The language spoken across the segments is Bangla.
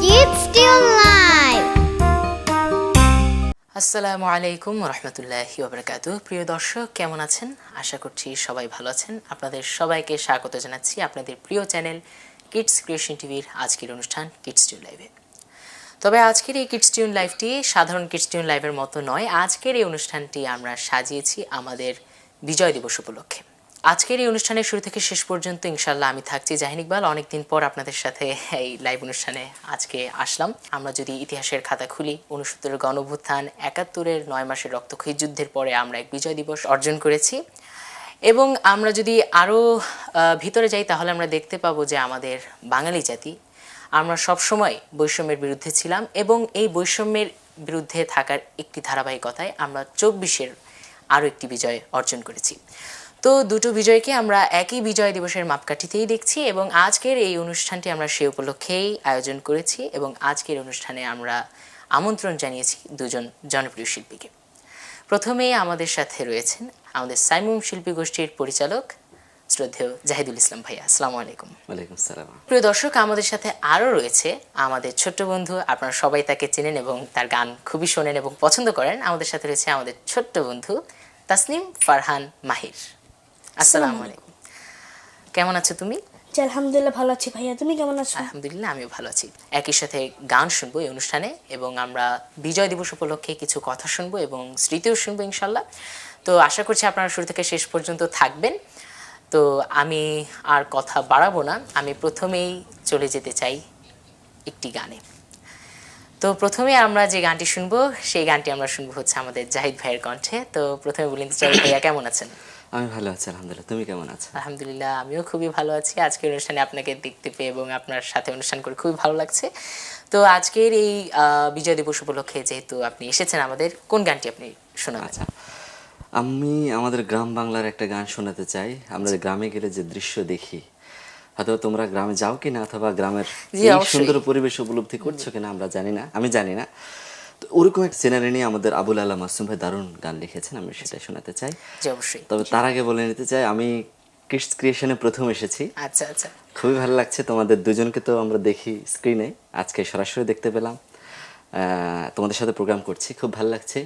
Kids Still Live. আসসালামু আলাইকুম রহমতুল্লাহি ওবরাকাতু। প্রিয় দর্শক, কেমন আছেন? আশা করছি সবাই ভালো আছেন। আপনাদের সবাইকে স্বাগত জানাচ্ছি আপনাদের প্রিয় চ্যানেল কিডস ক্রিয়েশন টিভির আজকের অনুষ্ঠান কিডস টিউন লাইভে। তবে আজকের এই কিডস টিউন লাইভটি সাধারণ কিডস টিউন লাইভের মতো নয়। আজকের এই অনুষ্ঠানটি আমরা সাজিয়েছি আমাদের বিজয় দিবস উপলক্ষে। আজকের এই অনুষ্ঠানের শুরু থেকে শেষ পর্যন্ত ইনশাল্লাহ আমি থাকছি জাহিন ইকবাল। অনেকদিন পর আপনাদের সাথে এই লাইভ অনুষ্ঠানে আজকে আসলাম। আমরা যদি ইতিহাসের খাতা খুলি, 69-এর গণঅভ্যুত্থান, 71-এর 9 মাসের রক্তক্ষয়ী যুদ্ধের পরে আমরা এক বিজয় দিবস অর্জন করেছি। এবং আমরা যদি আরও ভিতরে যাই তাহলে আমরা দেখতে পাবো যে আমাদের বাঙালি জাতি আমরা সবসময় বৈষম্যের বিরুদ্ধে ছিলাম এবং এই বৈষম্যের বিরুদ্ধে থাকার একটি ধারাবাহিকতায় আমরা 24-এর আরও একটি বিজয় অর্জন করেছি। তো দুটো বিজয়কে আমরা একই বিজয় দিবসের মাপকাঠিতেই দেখছি এবং আজকের এই অনুষ্ঠানটি আমরা সে উপলক্ষেই আয়োজন করেছি এবং আজকের অনুষ্ঠানে আমরা আমন্ত্রণ জানিয়েছি দুজন জনপ্রিয় শিল্পীকে। প্রথমেই আমাদের সাথে রয়েছেন আমাদের সাইমুম শিল্পী গোষ্ঠীর পরিচালক শ্রদ্ধেয় জাহিদুল ইসলাম ভাইয়া। আসসালামু আলাইকুম। ওয়ালাইকুম সালাম। প্রিয় দর্শক, আমাদের সাথে আরও রয়েছে আমাদের ছোট্ট বন্ধু, আপনারা সবাই তাকে চেনেন এবং তার গান খুবই শোনেন এবং পছন্দ করেন। আমাদের সাথে রয়েছে আমাদের ছোট্ট বন্ধু তাসনিম ফারহান মাহির। আসসালামু আলাইকুম। কেমন আছো তুমি? জি, আলহামদুলিল্লাহ ভালো আছি ভাইয়া, তুমি কেমন আছো? আলহামদুলিল্লাহ আমিও ভালো আছি। একই সাথে গান শুনবো এই অনুষ্ঠানে এবং আমরা বিজয় দিবস উপলক্ষে কিছু কথা শুনবো এবং স্মৃতিও শুনবো ইনশাল্লাহ। তো আশা করছি আপনারা শুরু থেকে শেষ পর্যন্ত থাকবেন। তো আমি আর কথা বাড়াবো না, আমি প্রথমেই চলে যেতে চাই একটি গানে। তো প্রথমে আমরা যে গানটি শুনবো সেই গানটি আমরা শুনবো হচ্ছে আমাদের জাহিদ ভাইয়ের কণ্ঠে। তো প্রথমে বলতে চাই ভাইয়া কেমন আছেন? আমি ভালো আছি আলহামদুলিল্লাহ, তুমি কেমন আছো? আলহামদুলিল্লাহ আমিও খুবই ভালো আছি। আজকের অনুষ্ঠানে আপনাকে দেখতে পেয়ে এবং আপনার সাথে অনুষ্ঠান করে খুবই ভালো লাগছে। তো আজকের এই বিজয় দিবস উপলক্ষে যেহেতু আপনি এসেছেন, আমাদের কোন গানটি আপনি শোনাবেন? আচ্ছা, আমি আমাদের গ্রাম বাংলার একটা গান শোনাতে চাই। আমরা গ্রামে গেলে যে দৃশ্য দেখি, হয়তো তোমরা গ্রামে যাও কিনা অথবা গ্রামের এই অবশ্যই। সুন্দর পরিবেশ উপলব্ধি করছো কিনা আমরা জানি না, আমি জানি না। তো ওরকম একটা সিনারি নিয়ে আমাদের আবুল আলা মাসুম ভাই দারুণ গান লিখেছেন, আমি সেটা শোনাতে চাই। জি অবশ্যই। তবে তার আগে বলে নিতে চাই আমি কিডস ক্রিয়েশনে প্রথম এসেছি। আচ্ছা আচ্ছা, খুবই ভালো লাগছে, তোমাদের দুজনকে তো আমরা দেখি স্ক্রিনে, আজকে সরাসরি দেখতে পেলাম। তোমাদের সাথে প্রোগ্রাম করছি, খুব ভালো লাগছে।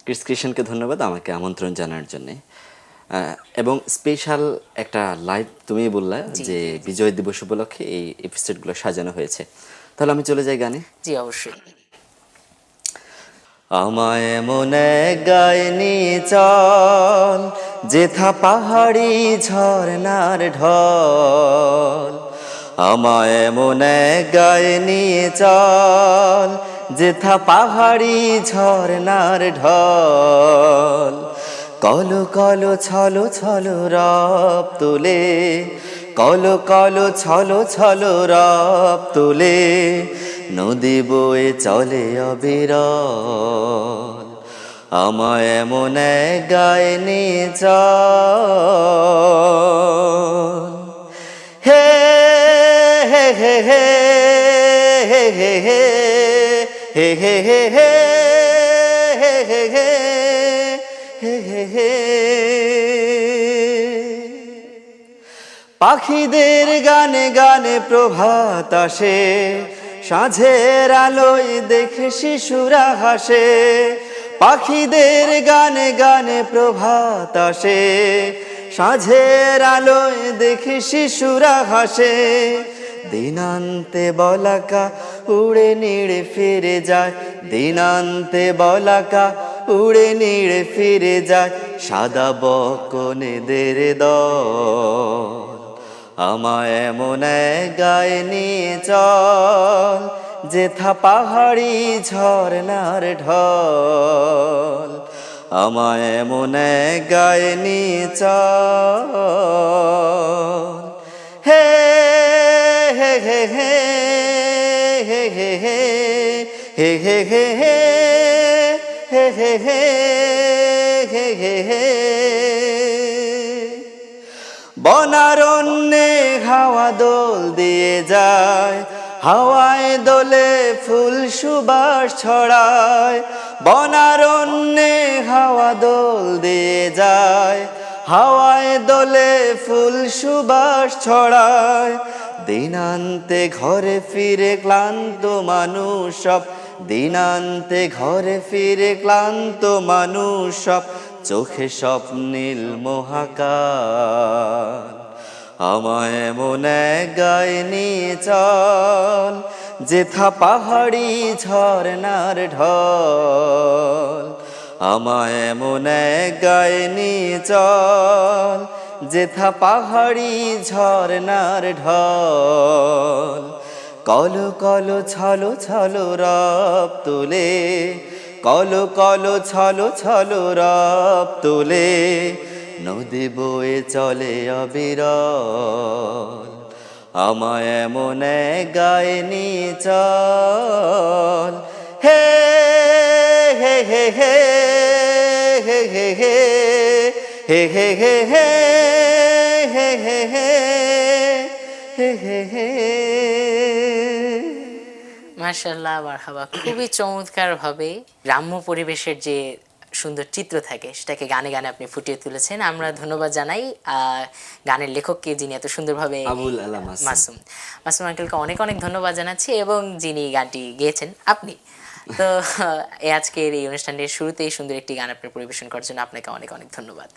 কিডস ক্রিয়েশনকে ধন্যবাদ আমাকে আমন্ত্রণ জানার জন্যে। এবং স্পেশাল একটা লাইভ তুমি বললা যে বিজয় দিবস উপলক্ষে এই এপিসোডগুলো সাজানো হয়েছে। তাহলে আমি চলে যাই গানে। জি অবশ্যই। আমায় মনে গায়ে নিয়ে চল, যেথা পাহাড়ি ঝর্ণার ঢল। আমায় মনে গায়ে নিয়ে চল, যেথা পাহাড়ি ঝর্ণার ঢল। কলো কলো ছলো ছলো রব তুলে, কলো কলো ছলো ছলো রব তুলে, নদী বয়ে চলে অবিরল। আমায় এমন এক গায়ে নিয়ে চল। হে হে হে হে হে হে হে হে হে হে হে হে হে হে হে হে। পাখিদের গানে গানে প্রভাত আসে, সাঁঝের আলোয় দেখে শিশুরা হাসে। পাখিদের গানে গানে প্রভাত আসে, সাঁঝের আলোয় দেখে শিশুরা হাসে। দিনান্তে বলাকা উড়ে নিড়ে ফিরে যায়, দিনান্তে বলাকা উড়ে নিড়ে ফিরে যায়, সাদা বকনেদের দল। আমায় এমন এক গায়ে নিয়ে চল, যেথা পাহাড়ি ঝর্ণার ঢল। আমায় এমন এক গায়ে নিয়ে চল। হে হে হে হে হে হে হে হে হে হে হে হে হে হে হে হে। বনারণ্যে হাওয়া দোল দিয়ে যায়, হাওয়ায় দোলে ফুল সুবাস ছড়ায়। বনারণ্যে হাওয়া দোল দিয়ে যায়, হাওয়ায় দোলে ফুল সুবাস ছড়ায়। দিনান্তে ঘরে ফিরে ক্লান্ত মানুষ সব, দিনান্তে ঘরে ফিরে ক্লান্ত মানুষ সব, চোখে স্বপ্নীল মহাকাল। আমায় এমন এক গায়ে নিয়ে চল, যেথা পাহাড়ি ঝরনার ঢল। আমায় এমন এক গায়ে নিয়ে চল, যেথা পাহাড়ি ঝরনার ঢল। কলো কলো ছলো ছলো রব তুলে, কলো কলো ছলো ছলো রব তুলে, নদী বয়ে চলে অবিরল। আমায় এমন এক গায়ে নিয়ে চল, হে হে হে হে হে হে হে হে হে হে হে হে হে হে হে হে। মাশাআল্লাহ, মারহাবা। খুবই চমৎকারভাবে গ্রাম্য পরিবেশের যে সুন্দর চিত্র থাকে সেটাকে গানে গানে আপনি ফুটিয়ে তুলেছেন। আমরা ধন্যবাদ জানাই গানের লেখককে, যিনি এত সুন্দরভাবে, আবুল আলা মাসুম। মাসুম আঙ্কেলকে অনেক অনেক ধন্যবাদ জানাচ্ছি, এবং যিনি গানটি গেয়েছেন আপনি। তো আজকের এই অনুষ্ঠানের শুরুতেই সুন্দর একটি গান আপনি পরিবেশন করার জন্য আপনাকে অনেক অনেক ধন্যবাদ।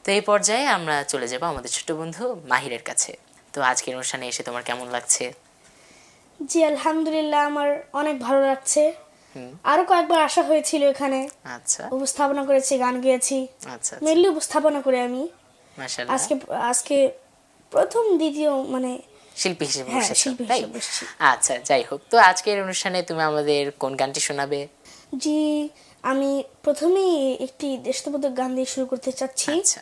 তো এই পর্যায়ে আমরা চলে যাব আমাদের ছোট্ট বন্ধু মাহিরের কাছে। তো আজকের অনুষ্ঠানে এসে তোমার কেমন লাগছে? জি আলহামদুলিল্লাহ, আমার অনেক ভালো লাগছে। আরো কয়েকবার আসা হয়েছিল এখানে, আচ্ছা উপস্থাপনা করেছি, গান গেয়েছি। আচ্ছা, মেনলি উপস্থাপনা করে আমি মাশাআল্লাহ আজকে প্রথম দ্বিতীয় মানে শিল্পী হিসেবে হ্যাঁ, বসেছো, শিল্পী তাই? হিসেবে বসেছি। আচ্ছা, যাই হোক, তো আজকের অনুষ্ঠানে তুমি আমাদের কোন গানটি শোনাবে? জি, আমি প্রথমেই একটি দেশাত্মবোধক গান দিয়ে শুরু করতে চাচ্ছি। আচ্ছা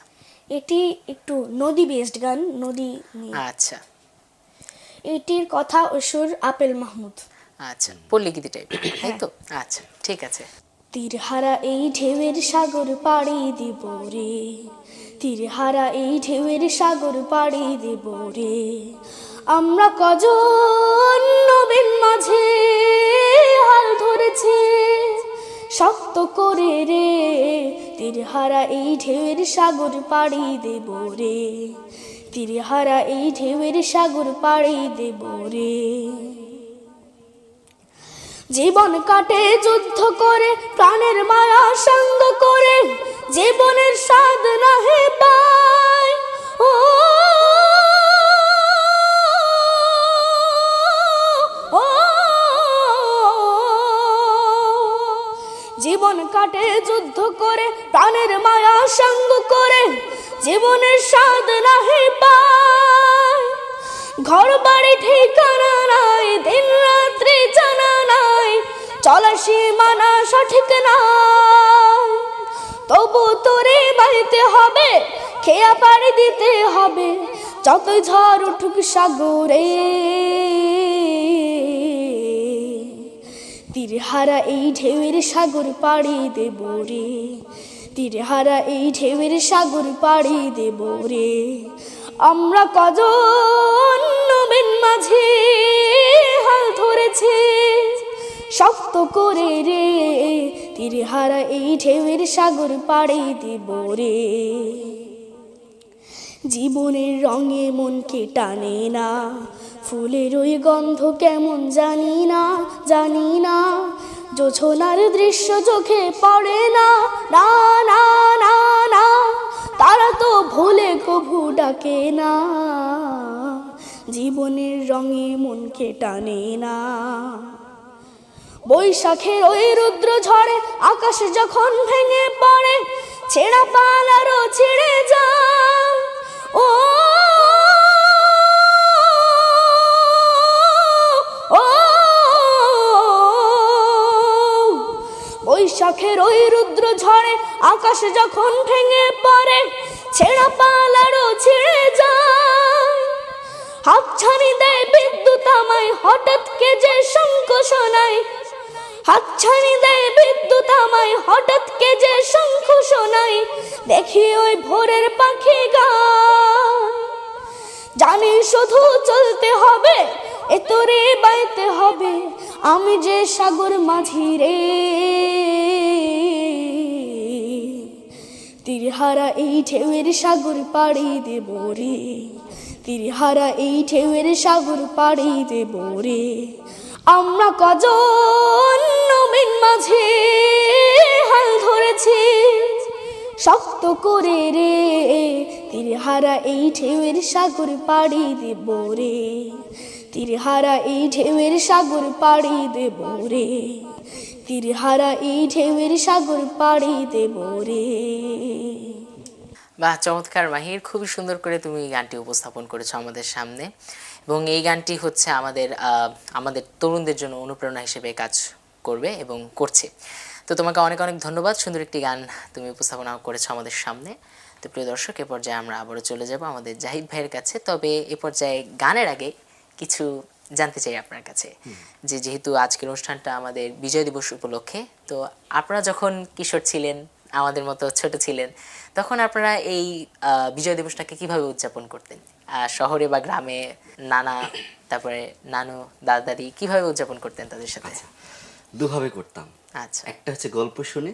এটি একটু নদী বেসড গান, নদী নিয়ে। আচ্ছা এটির কথা ও সুর আপেল মাহমুদ। আচ্ছা, পল্লীগীতি টাইপের, তাই তো? আচ্ছা, ঠিক আছে। তীরহারা এই ঢেউয়ের সাগর পাড়ি দিব রে, তীরহারা এই ঢেউয়ের সাগর পাড়ি দিব রে, আমরা কজন নবীন মাঝে হাল ধরেছে শক্ত করে রে, তীরহারা এই ঢেউয়ের সাগর পাড়ি দেব রে, তীরহারা এই ঢেউয়ের সাগর পাড়ি দেব রে। জীবন কাটে যুদ্ধ করে, প্রাণের মায়া সঙ্গ করে, জীবনের স্বাদ নাহে পায় ও, ও, জীবন কাটে যুদ্ধ করে, প্রাণের মায়া সঙ্গ করে, জীবনের স্বাদ নাহে পায়। ঘর বাড়ি ঠিকানা নাই, দিন রাত্রি জানা নাই, চলার সীমানা সঠিক নাই, তবু তোরে বাড়িতে হবে, খেয়া পাড়ি দিতে হবে, যতই ঝড় উঠুক সাগরে, তীরহারা এই ঢেউয়ের সাগর পাড়ি দেব রে, তীরহারা এই ঢেউয়ের সাগর পাড়ি দেব রে, আমরা কজন নবীন মাঝে হাল ধরেছে শক্ত করে রে, তীরহারা এই ঢেউয়ের সাগর পাড়ি দেব রে। জীবনের রঙে মনকে টানে না, ফুলের ওই গন্ধ কেমন জানি না, জানি না, জোছনার দৃশ্য চোখে পড়ে না, না না না না, তারা তো ভুলে কভু ডাকে না, জীবনের রঙে মনকে টানে না। বৈশাখের ওই রুদ্র ঝড়ে আকাশ যখন ভেঙে পড়ে, ছেঁড়া পাল আরো ছিঁড়ে যায় ও, ও, বৈশাখের ওই রুদ্র ঝড়ে আকাশ যখন ভেঙে পড়ে, ছেঁড়া পাল আরো ছিঁড়ে যায়, হাতছানি দেয় বিদ্যুৎ আমায়, হঠাৎ কে যে শঙ্খ শোনায়, হাতছানি দেয় বিদ্যুৎ আমায়, হঠাৎ কে যে শঙ্খ শোনায়, দেখি ওই ভোরের পাখি গায়, জানি শুধু চলতে হবে, এ তোরে বাইতে হবে, আমি যে সাগর মাঝি রে, তীরহারা এই ঢেউয়ের সাগর পাড়ি দেব রে, তীরহারা এই ঢেউয়ের সাগর পাড়ি দেব রে আমরা কজন নবীন মাঝে হাল ধরেছি শক্ত করে রে তীরহারা এই ঢেউয়ের সাগর পাড়ি দেব রে তীরহারা এই ঢেউয়ের সাগর পাড়ি দেব রে তীরহারা এই ঢেউয়ের সাগর পাড়ি দেব রে। বাহ, চমৎকার মাহির, খুবই সুন্দর করে তুমি এই গানটি উপস্থাপন করেছো আমাদের সামনে এবং এই গানটি হচ্ছে আমাদের তরুণদের জন্য অনুপ্রেরণা হিসেবে কাজ করবে এবং করছে। তো তোমাকে অনেক অনেক ধন্যবাদ, সুন্দর একটি গান তুমি উপস্থাপনা করেছো আমাদের সামনে। তো প্রিয় দর্শক, এ পর্যায়ে আমরা আবারও চলে যাব আমাদের জাহিদ ভাইয়ের কাছে। তবে এ পর্যায়ে গানের আগে কিছু জানতে চাই আপনার কাছে, যেহেতু আজকের অনুষ্ঠানটা আমাদের বিজয় দিবস উপলক্ষে, তো আপনারা যখন কিশোর ছিলেন, আমাদের মতো ছোট ছিলেন, তখন আপনারা এই বিজয় দিবসটাকে কিভাবে উদযাপন করতেন? শহরে বা গ্রামে তারপরে নানু দাদা দাদি কিভাবে উদযাপন করতেন তাদের সাথে? দুভাবে করতাম। আচ্ছা, একটা হচ্ছে গল্প শুনে,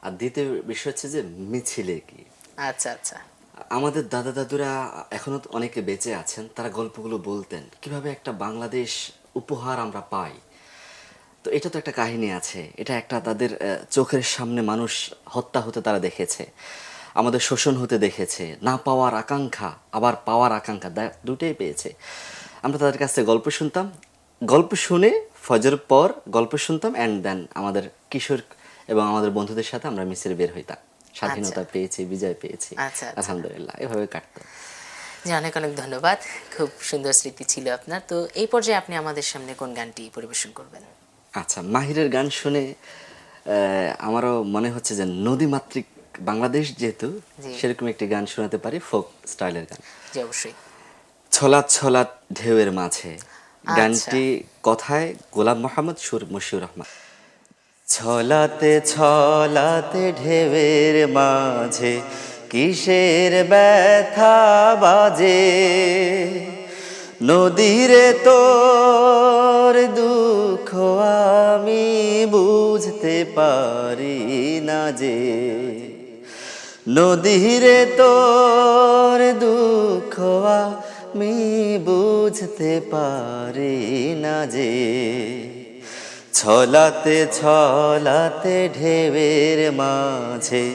আর দ্বিতীয় বিষয় হচ্ছে যে মিছিলে কি। আচ্ছা আচ্ছা। আমাদের দাদা দাদুরা এখনো অনেকে বেঁচে আছেন, তারা গল্পগুলো বলতেন কিভাবে একটা বাংলাদেশ উপহার আমরা পাই। তো এটা তো একটা কাহিনী আছে, এটা একটা তাদের চোখের সামনে মানুষ হত্যা হতে তারা দেখেছে, আমাদের শোষণ হতে দেখেছে, না পাওয়ার আকাঙ্ক্ষা আবার পাওয়ার আকাঙ্ক্ষা দুটোই পেয়েছে। আমরা তাদের কাছ থেকে গল্প শুনতাম, গল্প শুনে ফজর পর গল্প শুনতাম, অ্যান্ড দেন আমাদের কিশোর এবং আমাদের বন্ধুদের সাথে আমরা মিছিলে বের হইতাম। স্বাধীনতা পেয়েছি, বিজয় পেয়েছি, আচ্ছা, আলহামদুলিল্লাহ, এভাবে কাটতো। জি, অনেক অনেক ধন্যবাদ, খুব সুন্দর স্মৃতি ছিল আপনার। তো এই পর্যায়ে আপনি আমাদের সামনে কোন গানটি পরিবেশন করবেন? আচ্ছা, মাহিরের গান শুনে আমারও মনে হচ্ছে যে নদীমাতৃক বাংলাদেশ যেহেতু, সেরকম একটি গান শোনাতে পারি, ফোক স্টাইলের গান। জি অবশ্যই। ছলাৎ ছলাৎ ঢেউয়ের মাঝে, গানটি কথায় গোলাম মোহাম্মদ, সুর মশিউর রহমান। ছলাতে ছলাতে ঢেউয়ের মাঝে কিসের ব্যথা বাজে, নদীরে তোর দুঃখ আমি বুঝতে পারি না যে, নদীরে তোর দুঃখ আমি বুঝতে পারি না যে, ছলাতে ছলাতে ঢেউয়ের মাঝে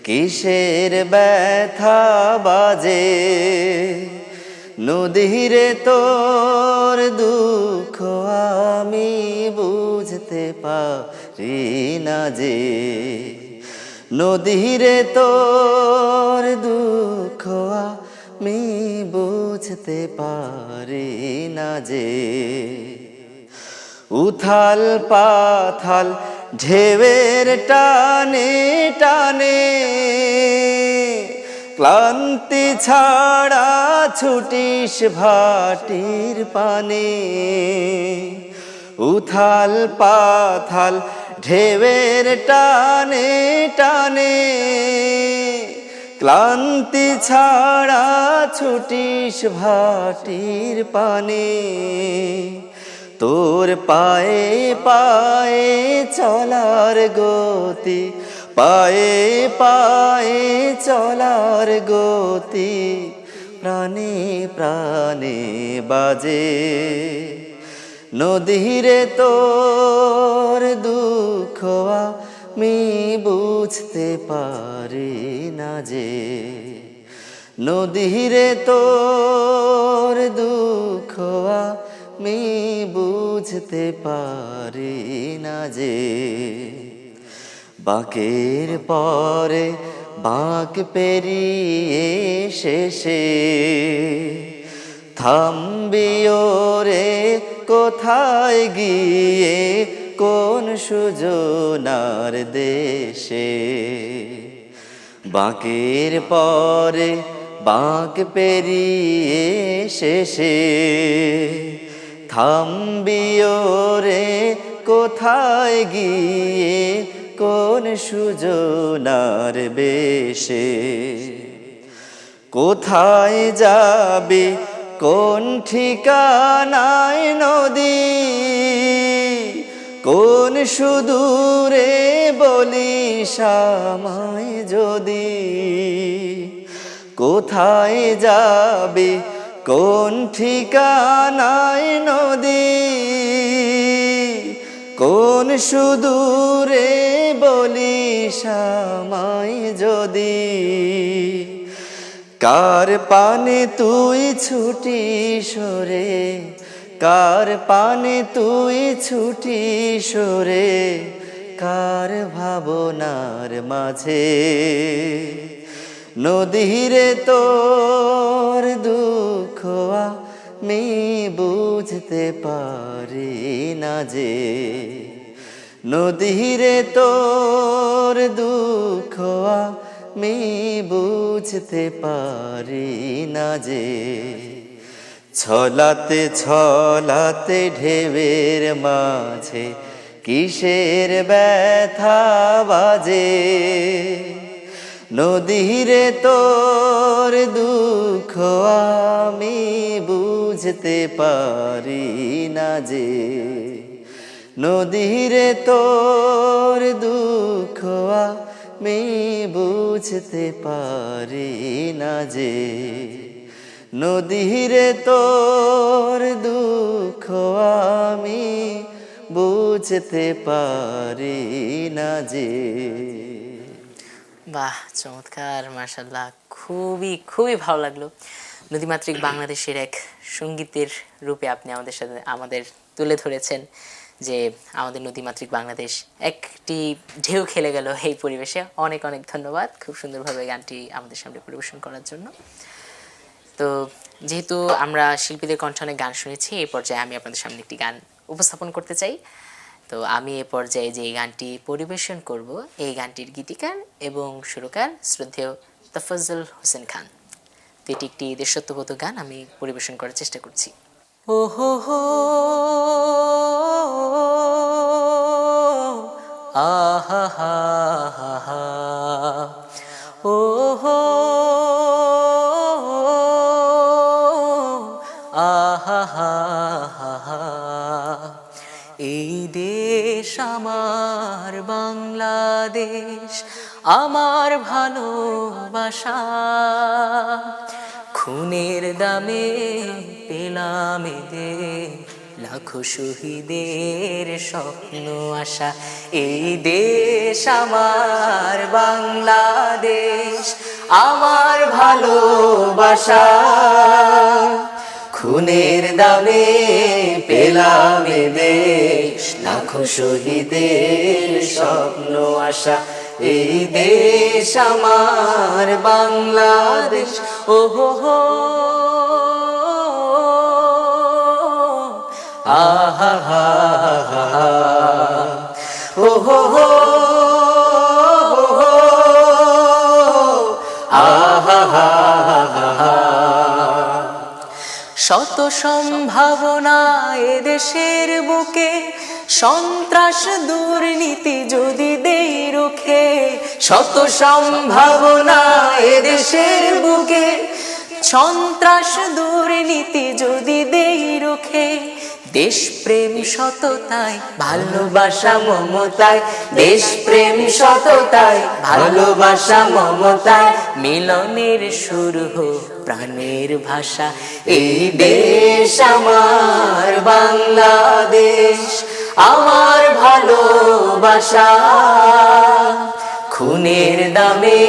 কিসের ব্যথা বাজে, নদীরে তোর দুঃখ আমি বুঝতে পারি না যে, নদীরে তোর দুঃখ আমি বুঝতে পারি না যে, উথাল পাথাল ঢেউয়ের টানে টানে ক্লান্তি ছাড়া ছুটিস ভাটির পানে, উথাল পাথাল ঢেউয়ের টানে টানে ক্লান্তি ছাড়া ছুটিস ভাটির পানে, তোর পায়ে পায়ে চলার গতি, পায়ে পায়ে চলার গতি প্রাণে প্রাণে বাজে, নদীরে তোর দুঃখ আমি বুঝতে পারি না যে, নদীরে তোর দুঃখ আমি বুঝতে পারি না যে, বাঁকের পরে বাঁক পেরিয়ে শেষে থামবিও রে কোথায় গিয়ে কোন সুজনার দেশে, বাঁকের পরে বাঁক পেরিয়ে শেষে থামবিও রে কোথায় গিয়ে কোন সুজনার বেশে, কোথায় যাবে কোন ঠিকানায় নদী, কোন সুদূরে বলিস আমায় যদি, কোথায় যাবে কোন ঠিকানায় নদী, কোন সুদূরে বলিস আমায় যদি, কার পানে তুই ছুটি সরে, কার পানে তুই ছুটি সরে, কার ভাবনার মাঝে। নদীরে তোর দুঃখ আমি বুঝতে পারি না যে, নদীরে তোর দুঃখ আমি বুঝতে পারি না যে। ছলাতে ছলাতে ঢেউয়ের মাঝে কিসের ব্যথা বাজে, নদীরে তোর দুঃখ আমি বুঝতে পারি না যে, নদীরে তোর দুঃখ আমি বুঝতে পারি না যে, নদীরে তোর দুঃখ আমি বুঝতে পারি না যে। বাহ, চমৎকার, মাশাআল্লাহ, খুবই খুবই ভালো লাগলো। নদীমাতৃক বাংলাদেশের এক সঙ্গীতের রূপে আপনি আমাদের তুলে ধরেছেন যে আমাদের নদীমাতৃক বাংলাদেশ একটি ঢেউ খেলে গেল এই পরিবেশে। অনেক অনেক ধন্যবাদ খুব সুন্দরভাবে গানটি আমাদের সামনে পরিবেশন করার জন্য। তো যেহেতু আমরা শিল্পীদের কণ্ঠে অনেক গান শুনেছি, এই পর্যায়ে আমি আপনাদের সামনে একটি গান উপস্থাপন করতে চাই। তো আমি এ পর্যায়ে যে গানটি পরিবেশন করব, এই গানটির গীতিকার এবং সুরকার শ্রদ্ধেয় তাফাজ্জল হোসেন খান। তো এটি একটি দেশাত্মবোধক গান, আমি পরিবেশন করার চেষ্টা করছি। ও হো হো আহা হা হা হা, ও হো আহা হা হা হা। এই দেশ আমার বাংলাদেশ, আমার ভালোবাসা, খুনের দামে পেলাম এদের লাখো শহীদের স্বপ্ন আশা। এই দেশ আমার বাংলাদেশ, আমার ভালোবাসা, খুনের দামে পেলাম দেশ লাখো শহীদের স্বপ্ন আশা। এই দেশ আমার বাংলাদেশ, ও হো হো আহা হা হা, ও হো হো আহা হা হা। শত সম্ভাবনা এদেশের বুকে, সন্ত্রাস দুর্নীতি যদি দেই রুখে, শত সম্ভাবনা এদেশের বুকে, সন্ত্রাস দুর্নীতি যদি দেই রুখে, দেশপ্রেম সততায় ভালোবাসা মমতায়, দেশপ্রেম সততায় ভালোবাসা মমতায়, মিলনের শুরু হোক প্রাণের ভাষা। এই দেশ আমার বাংলাদেশ, আমার ভালোবাসা, খুনের দামে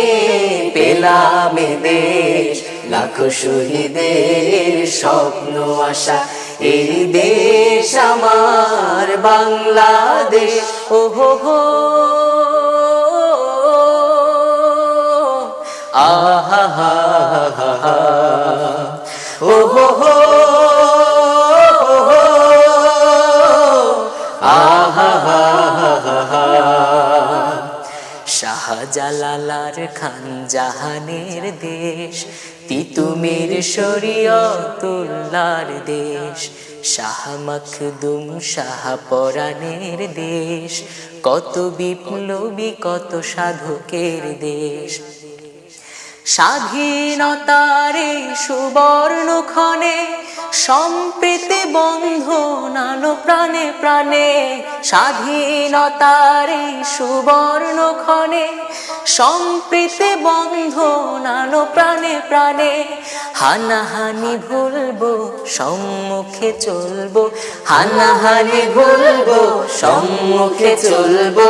পেলাম দেশ লাখো শহীদের স্বপ্ন আশা। এই দেশ আমার বাংলাদেশ, ও হো হো আহা হা হা, ও হো হো আহা হা হা। শাহজালাল খান জাহানের দেশ, তিতুমির শরীয়তুল্লাহর দেশ, শাহ মখদুম শাহ পরাণের দেশ, কত বিপ্লবী কত সাধকের দেশ। স্বাধীনতার এই সুবর্ণ ক্ষণে সম্প্রীতি বন্ধন নানো প্রাণে প্রাণে, স্বাধীনতার এই সুবর্ণ ক্ষণে সম্প্রীতি বন্ধন আনো প্রাণে প্রাণে। হানাহানি ভুলবো, সম্মুখে চলবো, হানাহানি ভুলবো, সম্মুখে চলবো,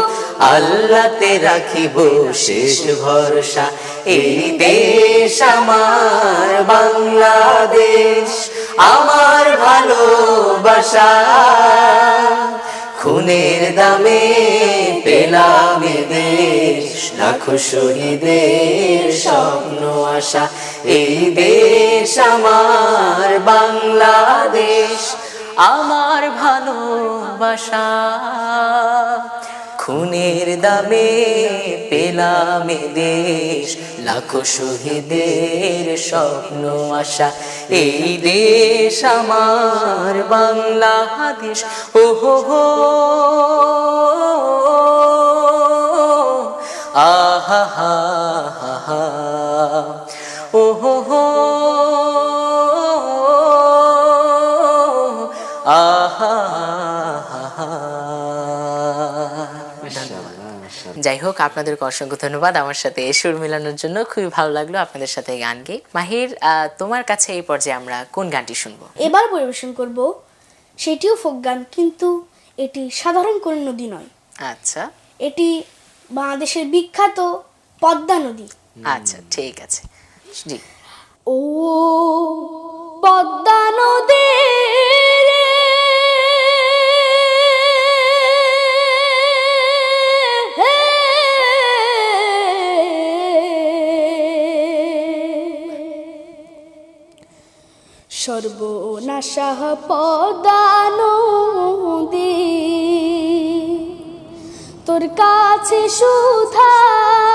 আল্লাহতে রাখিব শেষ ভরসা। এই দেশ আমার বাংলাদেশ, আমার ভালোবাসা, খুনের দামে পেলাম এ দেশ, লাখো শহীদের স্বপ্ন আশা। এই দেশ আমার বাংলাদেশ, আমার ভালোবাসা, খুনের দামে পেলাম এ দেশ, লাখো শহীদের স্বপ্ন আশা। এই দেশ আমার বাংলাদেশ। ও হো হো, আহা হা হা হা, ও হো হো, আহা হা হা। যাই হোক, আপনাদেরকে অসংখ্য ধন্যবাদ আমার সাথে সুর মেলানোর জন্য। খুবই ভালো লাগলো আপনাদের সাথে গান গেয়ে। মাহির, তোমার কাছে এই পর্যায়ে আমরা কোন গানটি শুনবো? এবার পরিবেশন করব সেটিও ফোক গান, কিন্তু এটি সাধারণ কোনো নদী নয়। আচ্ছা এটি বাংলাদেশের বিখ্যাত পদ্মা নদী। আচ্ছা, ঠিক আছে। জি। ও পদ্মা নদী রে, সর্বনাশা পদ্মা নদী, তোর কাছে সুধাই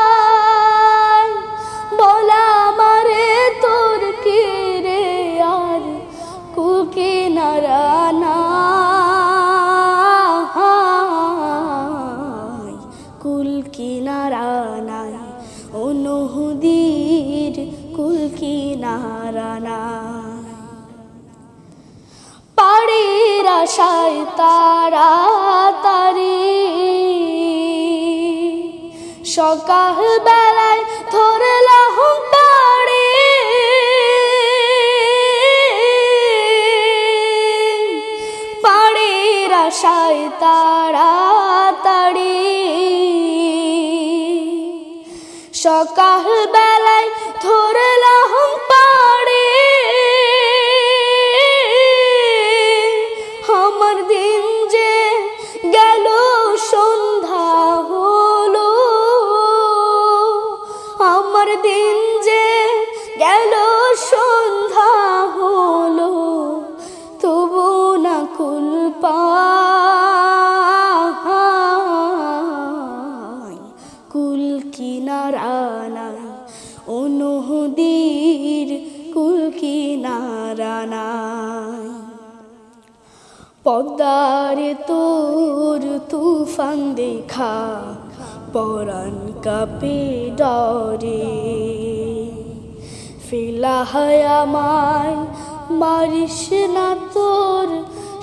বলা মারে তোর কি রে আর কুকি নারানা, কুল কিনারানা ও নদীর কুল কিনারানা। পাড়ির আশায় তাড়াতাড়ি সকাল বেলায় ধরলাম পাড়ি, পাড়ির আশায় তাড়াতাড়ি সকাল বেলায় ধরলাম পাড়ি। আমার দিন যে গেল সন্ধ্যা হলো, আমার দিন যে গেল সন্ধ্যা হলো, তবু না কুল পাই, কুল কিনারানা ও নদীর কুল কিনারানা। পদ্মারে তোর তুফান দেখা পরাণ কাঁপে ডরে, ফেলা হয় আমায় মারিস না তোর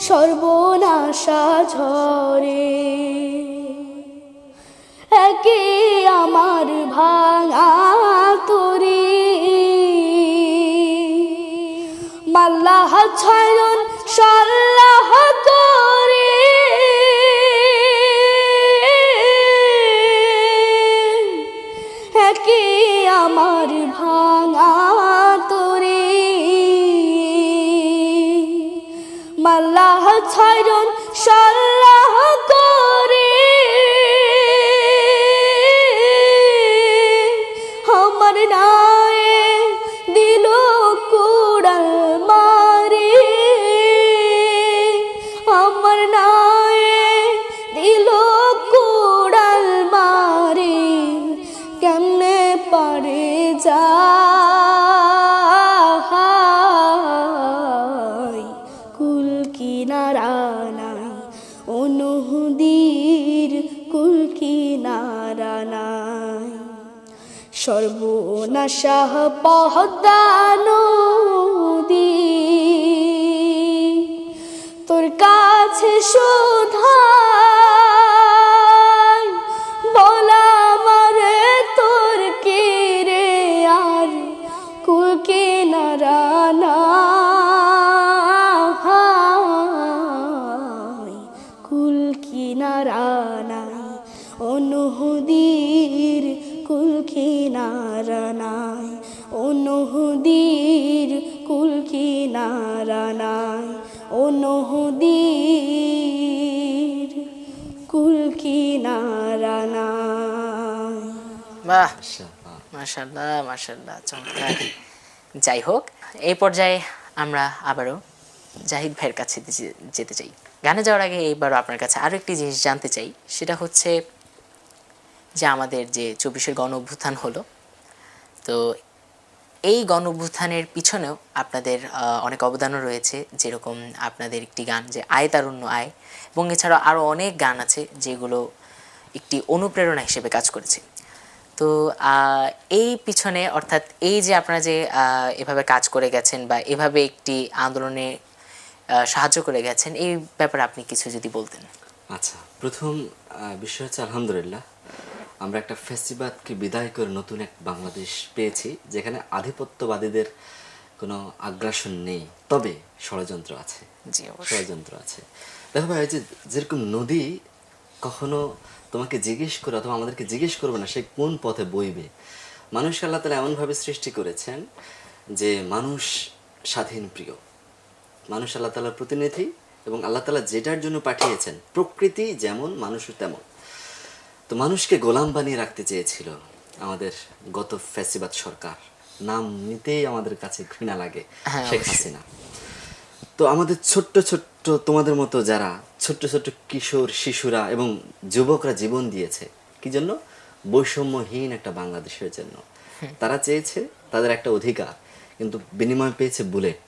সর্বনাশা ঝরে। একে আমার ভাঙা তরি মাল্লাহ ছয়জন সাল্লাহ করে, একে আমার ভাঙা তরি মাল্লাহ ছয়জন সাল্লাহ করে। আমার নায়ে দিল কুড়াল মারে, আমার নায়ে দিল কুড়াল মারে, কেমনে পারে যায় কুল কিনারানা ও নদীর কুল কিনারানা। সর্বনাশা পদ্মা নদী, তোর কাছে শুধাই বলা মারে তোর কি রে আর কুল কিনারা নাই কুল কিনারা নাই ও নদীর কুল কিনারা নাই ও নদীর কুল কিনারা নাই ও নদীর কুল কিনারা নাই। বাহ, মাশাআল্লাহ মাশাআল্লাহ, চমৎকার। যাই হোক, এই পর্যায়ে আমরা আবারও জাহিদ ভাইয়ের কাছে যেতে চাই। গানে যাওয়ার আগে এইবারও আপনার কাছে আরও একটি জিনিস জানতে চাই, সেটা হচ্ছে যে আমাদের যে 24-এর গণ অভ্যুত্থান হলো, তো এই গণ অভ্যুত্থানের পিছনেও আপনাদের অনেক অবদানও রয়েছে, যেরকম আপনাদের একটি গান যে আয় তারুণ্য আয়, এবং এছাড়াও আরও অনেক গান আছে যেগুলো একটি অনুপ্রেরণা হিসেবে কাজ করেছে। তো এই পিছনে, অর্থাৎ এই যে আপনারা যে এভাবে কাজ করে গেছেন বা এভাবে একটি আন্দোলনে সাহায্য করে গেছেন, এই ব্যাপারে আপনি কিছু যদি বলতেন। আচ্ছা, প্রথম বিষয় হচ্ছে আলহামদুলিল্লাহ আমরা একটা ফ্যাসিবাদকে বিদায় করে নতুন এক বাংলাদেশ পেয়েছি, যেখানে আধিপত্যবাদীদের কোনো আগ্রাসন নেই, তবে ষড়যন্ত্র আছে। জি, অবশ্যই। ষড়যন্ত্র আছে। দেখো ভাই, যে যেরকম নদী কখনো তোমাকে জিজ্ঞেস করে অথবা আমাদেরকে জিজ্ঞেস করবে না সে কোন পথে বইবে, মানুষকে আল্লাহ তাআলা এমনভাবে সৃষ্টি করেছেন যে মানুষ স্বাধীন প্রিয়, মানুষ আল্লাহ তাআলার প্রতিনিধি, এবং আল্লাহ তাআলা যেটার জন্য পাঠিয়েছেন, প্রকৃতি যেমন মানুষও তেমন। তো মানুষকে গোলাম বানিয়ে রাখতে চেয়েছিল আমাদের গত ফ্যাসিবাদ সরকার, নাম নিতেই আমাদের কাছে ঘৃণা লাগে, শেখ হাসিনা। তো আমাদের ছোট্ট ছোট্ট তোমাদের মতো যারা ছোট্ট ছোট্ট কিশোর শিশুরা এবং যুবকরা জীবন দিয়েছে কি জন্য? বৈষম্যহীন একটা বাংলাদেশের জন্য। তারা চেয়েছে তাদের একটা অধিকার, কিন্তু বিনিময় পেয়েছে বুলেট।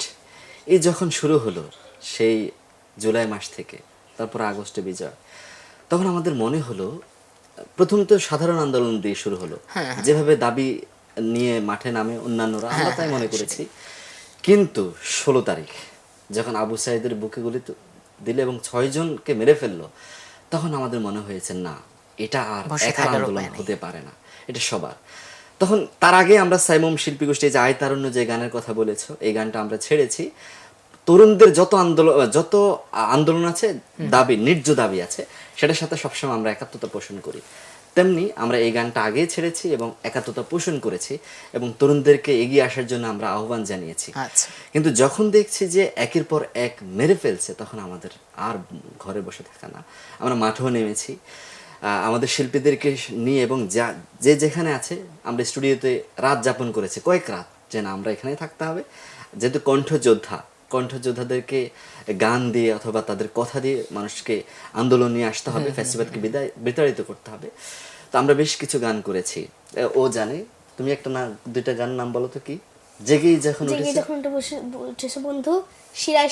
এই যখন শুরু হলো সেই জুলাই মাস থেকে, তারপর আগস্টে বিজয়, তখন আমাদের মনে হলো, প্রথম তো সাধারণ আন্দোলন দিয়ে শুরু হলো, যেভাবে দাবি নিয়ে মাঠে নামে অন্যান্যরা, আমরা তাই মনে করেছি। কিন্তু 16 তারিখ যখন আবু সাইদের বুকে গুলি দিলে এবং 6 জনকে মেরে ফেললো, তখন আমাদের মনে হয়েছে না, এটা আর একা আন্দোলন হতে পারে না, এটা সবার। তখন তার আগে আমরা সাইমম শিল্পী গোষ্ঠী যে আয় তারুণ্য যে গানের কথা বলেছো, এই গানটা আমরা ছেড়েছি। তরুণদের যত আন্দোলন আছে, দাবি, ন্যায্য দাবি আছে, সেটার সাথে সবসময় আমরা একাত্মতা পোষণ করি। তেমনি আমরা এই গানটা আগে ছেড়েছি এবং একাত্মতা পোষণ করেছি এবং তরুণদেরকে এগিয়ে আসার জন্য আমরা আহ্বান জানিয়েছি। কিন্তু যখন দেখছি যে একের পর এক মেরে ফেলছে, তখন আমাদের আর ঘরে বসে থাকা না, আমরা মাঠেও নেমেছি আমাদের শিল্পীদেরকে নিয়ে, এবং যে যেখানে আছে আমরা স্টুডিওতে রাত যাপন করেছি, কয়েক রাত, যে না আমরা এখানেই থাকতে হবে। যেহেতু কণ্ঠযোদ্ধাদেরকে গান দিয়ে অথবা তাদের কথা দিয়ে মানুষকে আন্দোলন নিয়ে আসতে হবে, ফ্যাসিবাদকে বিতাড়িত করতে হবে। তো আমরা বেশ কিছু গান করেছি। ও জানে, তুমি একটা না দুইটা গান নাম বলো তো। কি? জেগেই যখন উঠেছে বন্ধু, শিরায়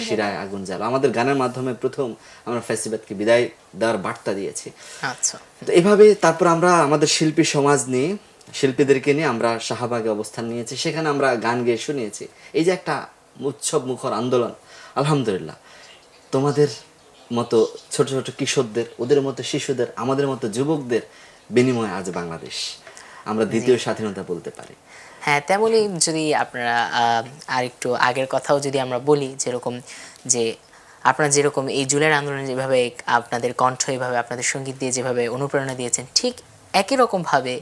শিরায় আগুন জ্বালো। আমাদের গানের মাধ্যমে প্রথম আমরা ফ্যাসিবাদকে বিদায় দেওয়ার বার্তা দিয়েছি। আচ্ছা, তো এভাবে তারপর আমরা আমাদের শিল্পী সমাজ নিয়ে, শিল্পীদেরকে নিয়ে আমরা শাহবাগে অবস্থান নিয়েছি, সেখানে আমরা গান গেয়ে শুনিয়েছি। এই যে একটা উৎসব মুখর আন্দোলন, আলহামদুলিল্লাহ তোমাদের মতো ছোট ছোট কিশোরদের, ওদের মতো শিশুদের, আমাদের মতো যুবকদের বিনিময়ে আজ বাংলাদেশ আমরা দ্বিতীয় স্বাধীনতা বলতে পারি। হ্যাঁ, তেমনই যদি আপনারা আর একটু আগের কথাও যদি আমরা বলি, যেরকম যে আপনারা যেরকম এই জুলাইয়ের আন্দোলনে যেভাবে আপনাদের কণ্ঠ, এভাবে আপনাদের সঙ্গীত দিয়ে যেভাবে অনুপ্রেরণা দিয়েছেন, ঠিক একই রকমভাবে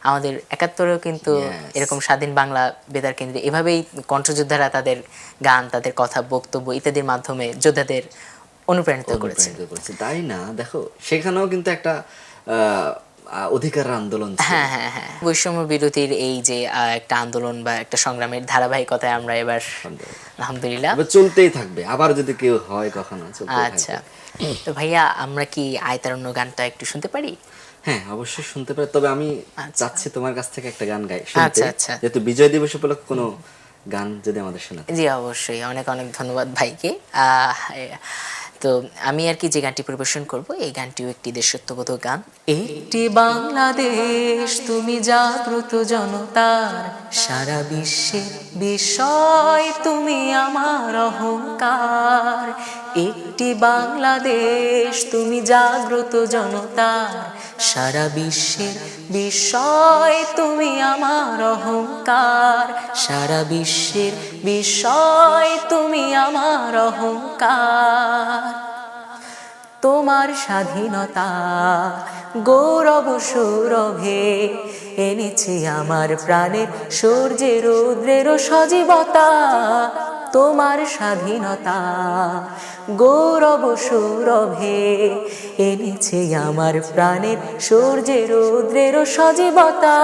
আমাদের 71-এও কিন্তু এরকম স্বাধীন বাংলা বেতার কেন্দ্রে এভাবেই কণ্ঠযোদ্ধারা তাদের গান, তাদের কথা, বক্তব্য ইত্যাদির মাধ্যমে যোদ্ধাদের অনুপ্রাণিত করেছে। তাই না? দেখো, সেখানেও কিন্তু একটা অধিকার আন্দোলন ছিল। হ্যাঁ হ্যাঁ হ্যাঁ, বৈষম্য বিরোধীর এই যে একটা আন্দোলন বা একটা সংগ্রামের ধারাবাহিকতায় আমরা এবার আলহামদুলিল্লাহ চলতেই থাকবে, আবার যদি কেউ হয় কখনো। আচ্ছা, তো ভাইয়া আমরা কি আয় তারুণ্য গানটা একটু শুনতে পারি? হ্যাঁ, অবশ্যই শুনতে পারি, তবে আমি চাচ্ছি তোমার কাছ থেকে একটা গান গাই শুনতে। যেহেতু বিজয় দিবস উপলক্ষে কোনো গান যদি আমাদের শোনাতে। জি অবশ্যই, অনেক অনেক ধন্যবাদ ভাইকে। তো আমি আর কি যে গানটি পরিবেশন করব, এই গানটিও একটি দেশাত্মবোধক গান। একটি বাংলাদেশ তুমি জাগ্রত জনতার, সারা বিশ্বের বিষয় তুমি আমার অহংকার। একটি বাংলাদেশ তুমি জাগ্রত জনতার, সারা বিশ্বের বিস্ময় তুমি আমার অহংকার, সারা বিশ্বের বিস্ময় তুমি আমার অহংকার। তোমার স্বাধীনতা গৌরব সৌরভে এনেছে আমার প্রাণে সূর্যে রৌদ্রের সজীবতা। তোমার স্বাধীনতা গৌরব সৌরভে এনেছে আমার প্রাণের সূর্যে রৌদ্রের সজীবতা।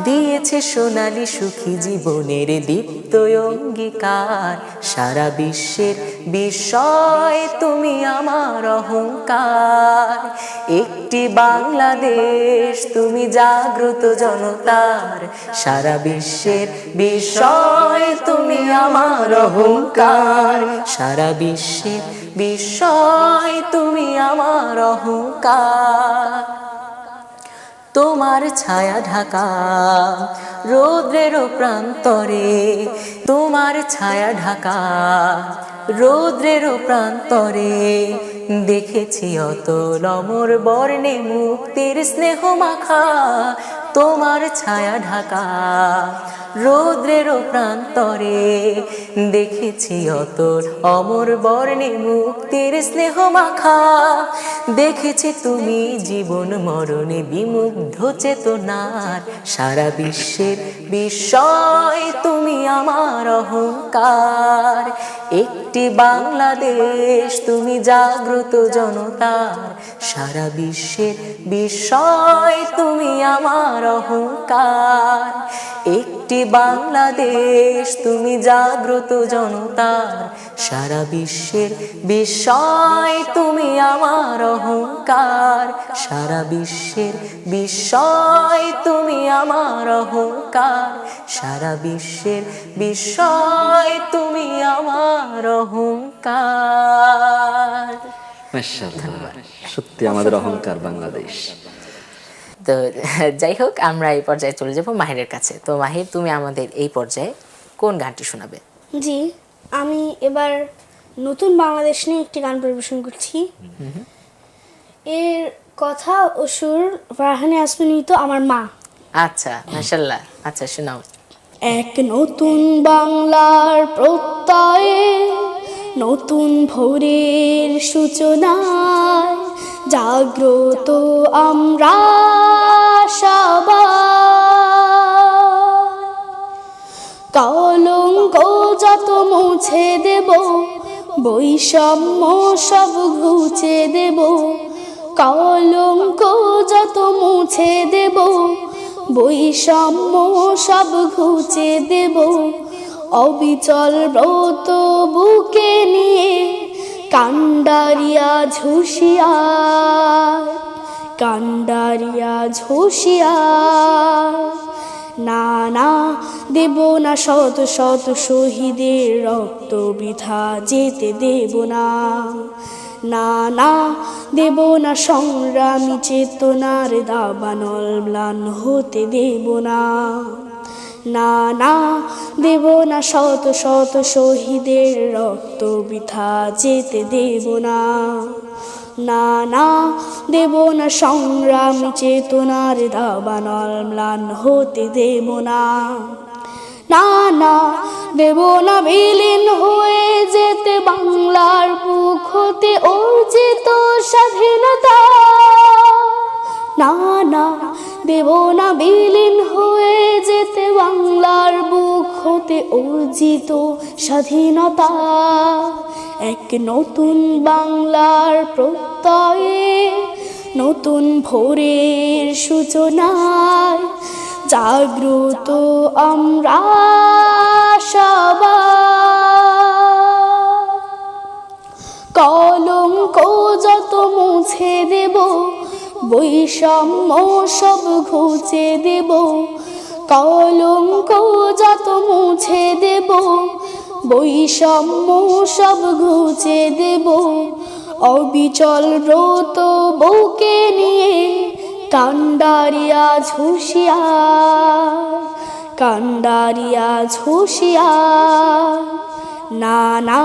দিয়েছে সোনালী সুখী জীবনের দীপ্ত অঙ্গীকার, সারা বিশ্বের বিস্ময় তুমি আমার অহংকার। একটি বাংলাদেশ তুমি জাগ্রত জনতার, সারা বিশ্বের বিস্ময় তুমি আমার অহংকার, সারা বিশ্বের বিস্ময় তুমি আমার অহংকার। তোমার ছায়া ঢাকা রৌদ্রের প্রান্তরে, তোমার ছায়া ঢাকা রৌদ্রের প্রান্তরে, দেখেছি অতল অমর বর্ণে মুক্তির স্নেহ মাখা। তোমার ছায়া ঢাকা রৌদ্রের প্রান্তরে, দেখেছি অতল অমর বর্ণে মুক্তির স্নেহ মাখা। দেখেছি তুমি জীবন মরণে বিমুগ্ধ চেতনার, সারা বিশ্বের বিস্ময় তুমি আমার অহংকার। একটি বাংলাদেশ তুমি জাগ্রত জনতার, সারা বিশ্বের বিস্ময় তুমি আমার অহংকার। একটি বাংলাদেশ তুমি জাগ্রত জনতার, সারা বিশ্বের বিস্ময় তুমি আমার অহংকার, সারা বিশ্বের বিস্ময় তুমি আমার অহংকার, সারা বিশ্বের বিস্ময় তুমি আমার অহংকার। মাশাআল্লাহ, সত্যি আমাদের অহংকার বাংলাদেশ। তো যাই হোক, আমরা এই পর্যায়ে চলে যাব মাহিরের কাছে। তো মাহির, তুমি আমাদের এই পর্যায়ে কোন গানটি শোনাবে? জি, আমি এবার নতুন বাংলাদেশ নিয়ে একটি গান পরিবেশন করছি। এর কথা ও সুর ফারহানে আসমানি, তো আমার মা। আচ্ছা, মাশাআল্লাহ, আচ্ছা শোনাও। এক নতুন বাংলার প্রত্যয়ে, নতুন ভোরের সূচনায়, জাগ্রত আমরা সবাই। কলঙ্ক যত মুছে দেব, বৈষম্য সব ঘুচে দেব। কলঙ্ক যত মুছে দেব, বৈষম্য সব ঘুচে দেব। অবিচল ব্রত বুকে নিয়ে কান্ডারিয়া ঝুঁশিয়ার, কান্ডারিয়া ঝুঁশিয়ার। না না দেব না শত শত শহীদের রক্ত বৃথা যেতে দেব না। না না দেব না সংগ্রামী চেতনার দাবানল ম্লান হতে দেব না। না না দেব না শত শত শহীদের রক্ত বৃথা যেতে দেব না। না না দেব না সংগ্রামী চেতনার দাবানল ম্লান হতে দেব না। না না দেব না বিলীন হয়ে যেতে বাংলার বুক হতে অর্জিত স্বাধীনতা। না না দেব না বিলীন হয়ে যেতে বাংলার বুক হতে অর্জিত স্বাধীনতা। এক নতুন বাংলার প্রত্যয়ে, নতুন ভোরের সূচনায়, জাগ্রত আমরা সবাই। কলঙ্ক যত মুছে দেব, বৈষম্য সব ঘুচে দেব। কলঙ্ক যত মুছে দেব, বৈষম্য সব ঘুচে দেব। অবিচল ব্রত বুকে নিয়ে কান্ডারিয়া ঝুঁশিয়ার, কান্ডারিয়া ঝুঁশিয়ার। না না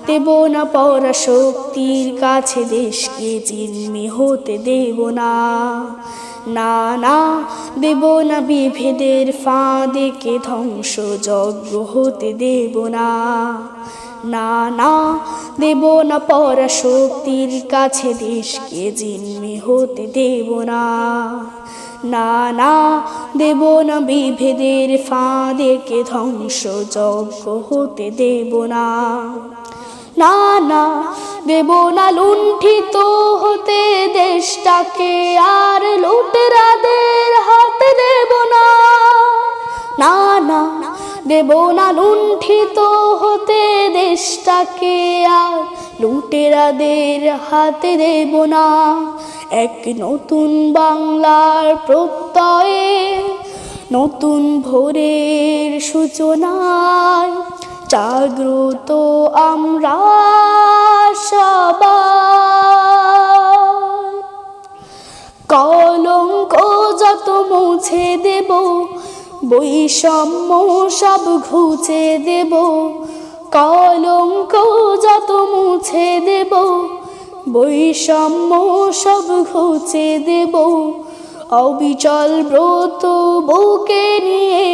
দেব না পরাশক্তির কাছে দেশকে জিম্মি হতে দেব না, না না দেব না বিভেদের ফাঁদেকে ধ্বংসযজ্ঞ হতে দেব না, না না দেব না পরাশক্তির কাছে দেশকে জিম্মি হতে দেব না, না না দেব না বিভেদের ফাঁদেকে ধ্বংসযজ্ঞ হতে দেব না, না না দেব না লুণ্ঠিত হতে দেশটাকে আর লুটেরাদের হাতে দেব না, না না দেব না লুণ্ঠিত হতে দেশটাকে আর লুটেরাদের হাতে দেব না। এক নতুন বাংলার প্রত্যয়ে নতুন ভোরের সূচনায় জাগ্রত আমরা সবাই, কলঙ্ক যত মুছে দেব, বৈষম্য সব ঘুচে দেব, কলঙ্ক যত মুছে দেব, বৈষম্য সব ঘুচে দেব, অবিচল ব্রত বুকে নিয়ে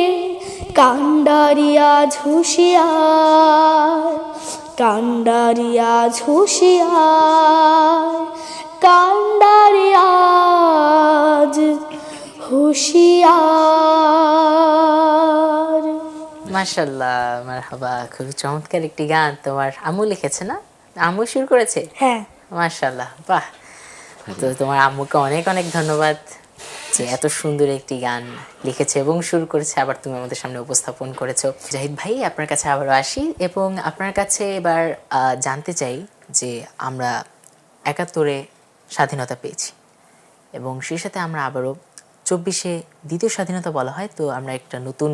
কান্ডারিয়া হুঁশিয়ার, কান্ডারিয়া হুঁশিয়ার, কান্ডারিয়া হুঁশিয়ার। মাশাআল্লাহ, মারহাবা, খুবই চমৎকার একটি গান। তোমার আম্মু লিখেছে না? আম্মু সুর করেছে? হ্যাঁ। মাশাআল্লাহ, বাহ। তো তোমার আম্মুকে অনেক অনেক ধন্যবাদ যে এত সুন্দর একটি গান লিখেছে এবং সুর করেছে, আবার তুমি আমাদের সামনে উপস্থাপন করেছো। জাহিদ ভাই, আপনার কাছে আবারও আসি এবং আপনার কাছে এবার জানতে চাই যে আমরা ৭১-এ স্বাধীনতা পেয়েছি এবং সেই সাথে আমরা আবারও ২৪-এ দ্বিতীয় স্বাধীনতা বলা হয়, তো আমরা একটা নতুন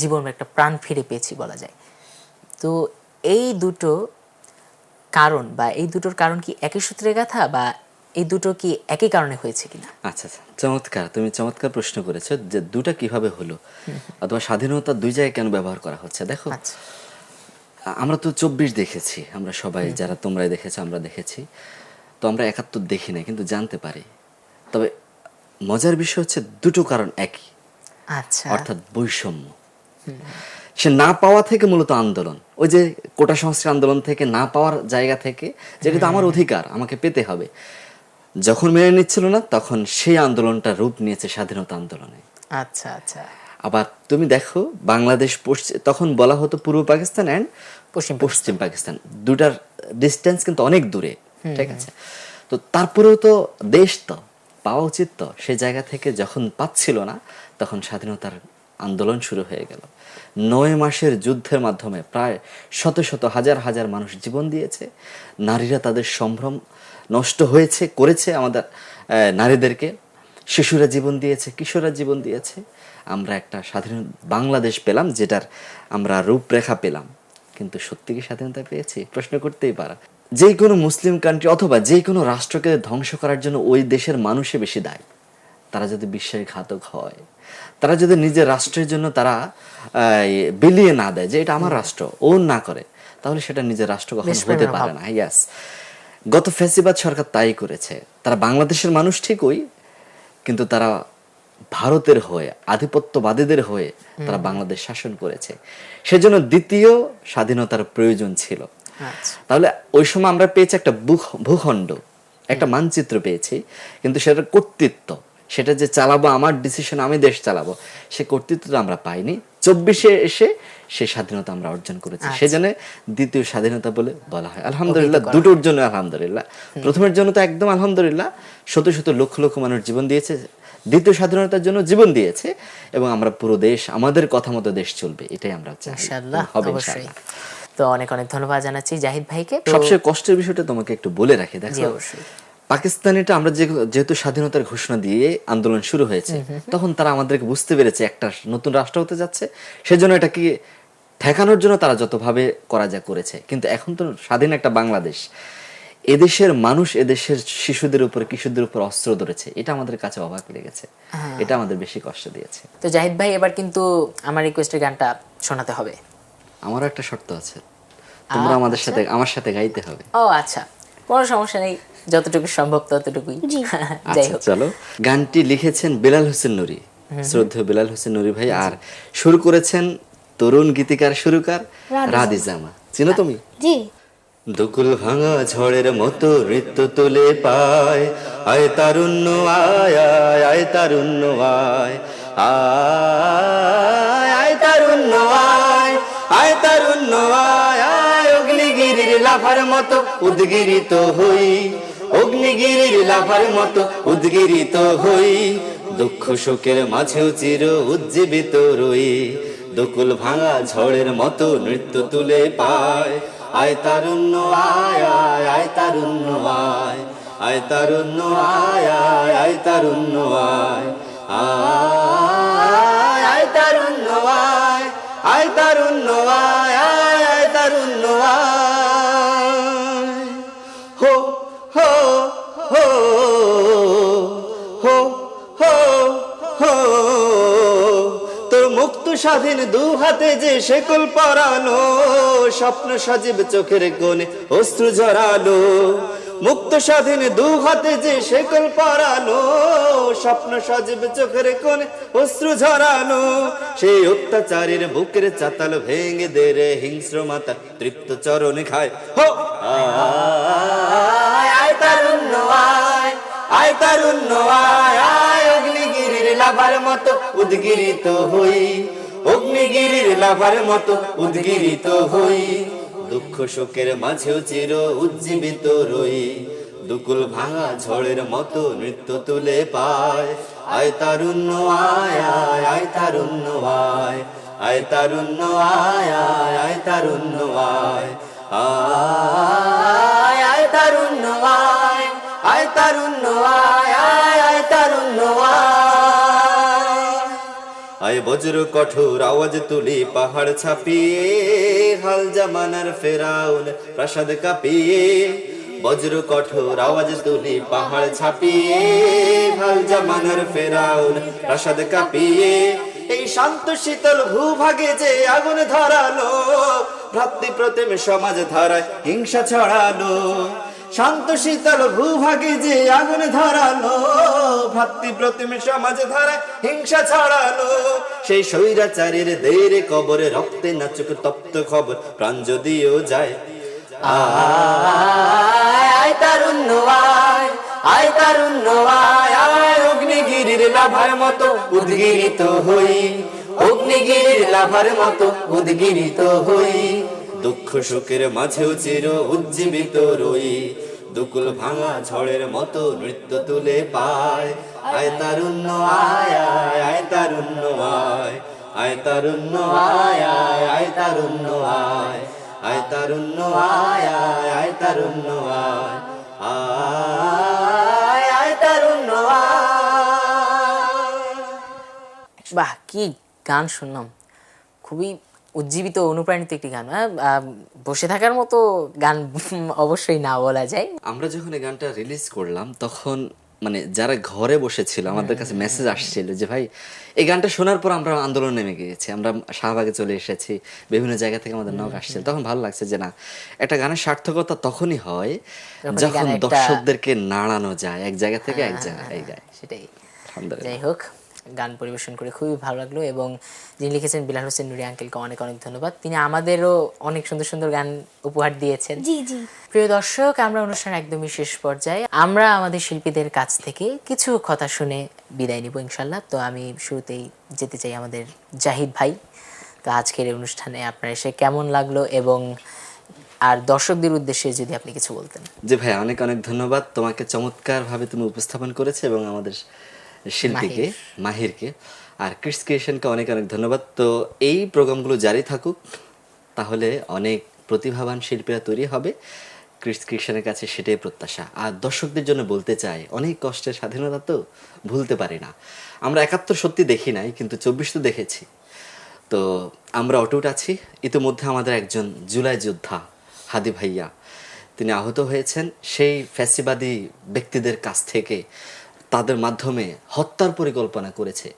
জীবন, একটা প্রাণ ফিরে পেয়েছি বলা যায়। তো এই দুটো কারণ বা এই দুটোর কারণ কি একই সূত্রে গাথা, বা এই দুটো কি একই কারণে হয়েছে কিনা? আচ্ছা আচ্ছা, চমৎকার, তুমি চমৎকার প্রশ্ন করেছো যে দুটা কিভাবে হলো অথবা স্বাধীনতা দুই জায়গায় কেন ব্যবহার করা হচ্ছে। দেখো, আচ্ছা, আমরা তো ২৪ দেখেছি, আমরা সবাই, যারা তোমরাই দেখেছো আমরা দেখেছি, তো আমরা ৭১ দেখি না কিন্তু জানতে পারি। তবে মজার বিষয় হচ্ছে দুটো কারণ একই, আচ্ছা, অর্থাৎ বৈষম্য। সে না পাওয়া থেকে মূলত আন্দোলন, ওই যে কোটা সংস্কার আন্দোলন থেকে, না পাওয়ার জায়গা থেকে, যেটা তো আমার অধিকার, আমাকে পেতে হবে, যখন মেনে নিচ্ছিল না তখন সেই আন্দোলনটা রূপ নিয়েছে স্বাধীনতা আন্দোলনে। আচ্ছা, আচ্ছা, আবার তুমি দেখো, বাংলাদেশ তখন বলা হতো পূর্ব পাকিস্তান অ্যান্ড পশ্চিম পাকিস্তান, দুটার ডিস্টেন্স কিন্তু অনেক দূরে, ঠিক আছে। তো তারপরেও তো দেশ তো পাওয়া উচিত, তো সেই জায়গা থেকে যখন পাচ্ছিল না তখন স্বাধীনতার আন্দোলন শুরু হয়ে গেল। ৯ মাসের যুদ্ধের মাধ্যমে প্রায় শত শত হাজার হাজার মানুষ জীবন দিয়েছে, নারীরা তাদের সম্ভ্রম নষ্ট হয়েছে করেছে, আমাদের নারীদেরকে, শিশুরা জীবন দিয়েছে, কিশোররা জীবন দিয়েছে। আমরা একটা স্বাধীন বাংলাদেশ পেলাম, যেটার আমরা রূপরেখা পেলাম। কিন্তু সত্যি কি স্বাধীনতা পেয়েছি? প্রশ্ন করতেই পারা। যে কোনো মুসলিম কান্ট্রি অথবা যে কোনো রাষ্ট্রকে ধ্বংস করার জন্য ওই দেশের মানুষই বেশি দায়ী। তারা যদি বিশ্বাসঘাতক হয়, তারা যদি নিজের রাষ্ট্রের জন্য তারা বিলিয়ে না দেয় যে এটা আমার রাষ্ট্র, ও না করে, তাহলে সেটা নিজের রাষ্ট্র কখনো হতে পারে না। ইয়াস, গত ফ্যাসিবাদ সরকার তাই করেছে। তারা বাংলাদেশের মানুষ ঠিকই, কিন্তু তারা ভারতের হয়ে, আধিপত্যবাদীদের হয়ে তারা বাংলাদেশ শাসন করেছে। সেজন্য দ্বিতীয় স্বাধীনতার প্রয়োজন ছিল। তাহলে ওই সময় আমরা পেয়েছি একটা ভূখণ্ড, একটা মানচিত্র পেয়েছি, কিন্তু সেটার কর্তৃত্ব, সেটা যে চালাবো, আমার ডিসিশন, আমি দেশ চালাবো, সে কর্তৃত্বটা আমরা পাইনি। ২৪-এ এসে সেই স্বাধীনতা আমরা অর্জন করেছি, সেজন্য দ্বিতীয় স্বাধীনতা বলে বলা হয়। আলহামদুলিল্লাহ, দুটোর জন্য আলহামদুলিল্লাহ। প্রথমের জন্য তো একদম আলহামদুলিল্লাহ, শত শত লক্ষ লক্ষ মানুষ জীবন দিয়েছে, দ্বিতীয় স্বাধীনতার জন্য জীবন দিয়েছে, এবং আমরা পুরো দেশ, আমাদের কথা মতো দেশ চলবে, এটাই আমরা চাই। ইনশাআল্লাহ, অবশ্যই। তো অনেক অনেক ধন্যবাদ জানাচ্ছি জাহিদ ভাইকে। সবচেয়ে কষ্টের বিষয়টা তোমাকে একটু বলে রাখি, দেখো, পাকিস্তানিটা আমরা যেহেতু স্বাধীনতার ঘোষণা দিয়ে আন্দোলন শুরু হয়েছে, তখন তারা আমাদেরকে বুঝতে পেরেছে একটা নতুন রাষ্ট্র হতে যাচ্ছে, সেজন্য এটাকে ঠেকানোর জন্য তারা যতভাবে করা যা করেছে। কিন্তু এখন তো স্বাধীন একটা বাংলাদেশ, এদেশের মানুষ এদেশের শিশুদের উপর, কিশোরদের উপর অস্ত্র ধরেছে, এটা আমাদের কাছে অবাক লেগেছে, এটা আমাদের বেশি কষ্ট দিয়েছে। তো জাহিদ ভাই, এবার কিন্তু আমার রিকোয়েস্টের গানটা শোনাতে হবে। আমারও একটা শর্ত আছে, তোমরা আমার সাথে গাইতে হবে। ও আচ্ছা, কোনো সমস্যা নেই, যতটুকু সম্ভব ততটুকুই। যাই আচ্ছা হোক, চলো, গানটি লিখেছেন বেলাল হোসেন নুরি, শ্রদ্ধেয় বেলাল হোসেন নুরি ভাই, আর শুরু করেছেন তরুণ গীতিকার সুরকার রাধি জামা। চিনো তুমি? জি। দুকুল ভাঙা ঝড়ের মতো নৃত্য তুলে পায়, আয় তারুণ্য আয় আয় আয় তারুণ্য আয় আয় আয় তারুণ্য আয় আয় তারুণ্য আয় আয় অগ্নিগিরির লাফার মতো উদ্গিরিত হই, অগ্নিগিরির লাফার মতো উদ্গিরিত হই, দুঃখ শোকের মাঝেও চির উজ্জীবিত রই, দুকুল ভাঙা ঝড়ের মতো নৃত্য তুলে পায়, আয় তারুণ্য আয় আয় আয় তারুণ্য আয় আয় তারুণ্য আয় আয় আয় তারুণ্য আয় আয় আয় তারুণ্য আয় আয় তারুণ্য আয় আয় আয় তারুণ্য আয় হো হো হো হো হো হো তোর মুক্ত স্বাধীন দু হাতে যে শেকল পরানো, স্বপ্ন সজীব চোখের কোণে অশ্রু ঝরালো, মুক্ত স্বাধীন দু হাতে যে শেকল পরানো, স্বপ্ন সজীব চোখের কোণে অশ্রু ঝরানো, সেই অত্যাচারীর বুকের চাতাল ভেঙে দে রে হিংস্র মাতা তৃপ্ত চরণে খায়, হো আয় আয় তারুণ্য আয় আয় তারুণ্য আয় আয় অগ্নিগিরির লাভার মতো উদ্গিরিত হই, অগ্নিগিরির লাভার মতো উদ্গিরিত হই, দুঃখ শোকের মাঝেও চির উজ্জীবিত রই, দুকুল ভাঙা ঝড়ের মতো নৃত্য তুলে পায়, আয় তারুণ্য আয় আয় আয় তারুণ্য আয় আয় তারুণ্য আয় আয় আয় তারুণ্য আয় আয় আয় তারুণ্য আয় আয় তারুণ্য আয় আয় আয় তারুণ্য আয় বজ্র কঠোর আওয়াজ তুলি পাহাড় ছাপিয়ে, হাল জামানার ফেরাউন প্রাসাদ কাঁপিয়ে, বজ্র কঠোর আওয়াজ তুলি পাহাড় ছাপিয়ে, হাল জামানার ফেরাউন প্রাসাদ কাঁপিয়ে, এই শান্ত শীতল ভূভাগে যে আগুন ধরালো, ভ্রাতৃপ্রতিম সমাজ ধারায় হিংসা ছড়ালো, শান্ত শীতল ভূভাগে যে আগুন ধরালো, ভ্রাতৃপ্রতিম সমাজ ধারায় হিংসা ছড়ালো, সেই স্বৈরাচারীর দের কবরে রক্তে নাচুক তপ্ত খবর প্রাণ যদিও যায়, আয় আয় তারুণ্য আয় আয় তারুণ্য আয় আয় অগ্নিগিরির লাভার মতো উদ্গিরিত হই, অগ্নিগিরির লাভার মতো উদ্গিরিত হই, দুঃখ শোকের মাঝেও চির উজ্জীবিত রই, দুকুল ভাঙা ঝড়ের মতো নৃত্য তুলে পায়, আয় তারুণ্য আয় আয় আয় তারুণ্য আয় আয় তারুণ্য আয় আয় আয় তারুণ্য আয় আয় তারুণ্য আয় আয় আয় তারুণ্য আয় আয় আয় তারুণ্য আয়। বাহ, কি গান শুনলাম, খুবই উজ্জীবিত অনুপ্রাণিত একটি গান। বসে থাকার মতো গান অবশ্যই না বলা যায়। আমরা যখন এই গানটা রিলিজ করলাম তখন মানে যারা ঘরে বসেছিল আমাদের কাছে মেসেজ আসছিল যে ভাই এই গানটা শোনার পর আমরা আন্দোলন নেমে গিয়েছি, আমরা শাহবাগে চলে এসেছি, বিভিন্ন জায়গা থেকে আমাদের নক আসছিল। তখন ভালো লাগছে যে না, একটা গানের সার্থকতা তখনই হয় যখন দর্শকদেরকে নাড়ানো যায় এক জায়গা থেকে এক জায়গায়। সেটাই। আলহামদুলিল্লাহ। যাই হোক, গান পরিবেশন করে খুবই ভালো লাগলো, এবং যিনি লিখেছেন বেলাল হোসেন নুরি আঙ্কেলকে অনেক অনেক ধন্যবাদ। তিনি আমাদেরও অনেক সুন্দর সুন্দর গান উপহার দিয়েছেন। জি জি। প্রিয় দর্শক, আমরা অনুষ্ঠান একদমই শেষ পর্যায়ে, আমরা আমাদের শিল্পীদের কাছ থেকে কিছু কথা শুনে বিদায় নিব ইনশাল্লাহ। তো আমি শুরুতেই যেতে চাই আমাদের জাহিদ ভাই। তো আজকের এই অনুষ্ঠানে আপনার এসে কেমন লাগলো, এবং আর দর্শকদের উদ্দেশ্যে যদি আপনি কিছু বলতেন। জি ভাই, অনেক অনেক ধন্যবাদ তোমাকে, চমৎকারভাবে তুমি উপস্থাপন করেছো, এবং আমাদের শিল্পীকে মাহিরকে আর কিডস ক্রিয়েশনকে অনেক অনেক ধন্যবাদ। তো এই প্রোগ্রামগুলো জারি থাকুক, তাহলে অনেক প্রতিভাবান শিল্পীরা তৈরি হবে। কিডস ক্রিয়েশনের কাছে সেটাই প্রত্যাশা। আর দর্শকদের জন্য বলতে চাই, অনেক কষ্টের স্বাধীনতা তো ভুলতে পারি না। আমরা ৭১ সত্যি দেখি নাই, কিন্তু ২৪ তো দেখেছি। তো আমরা অটুট আছি। ইতিমধ্যে আমাদের একজন জুলাই যোদ্ধা হাদি ভাইয়া, তিনি আহত হয়েছেন সেই ফ্যাসিবাদী ব্যক্তিদের কাছ থেকে, তাদের মাধ্যমে হত্যার পরিকল্পনা করেছে।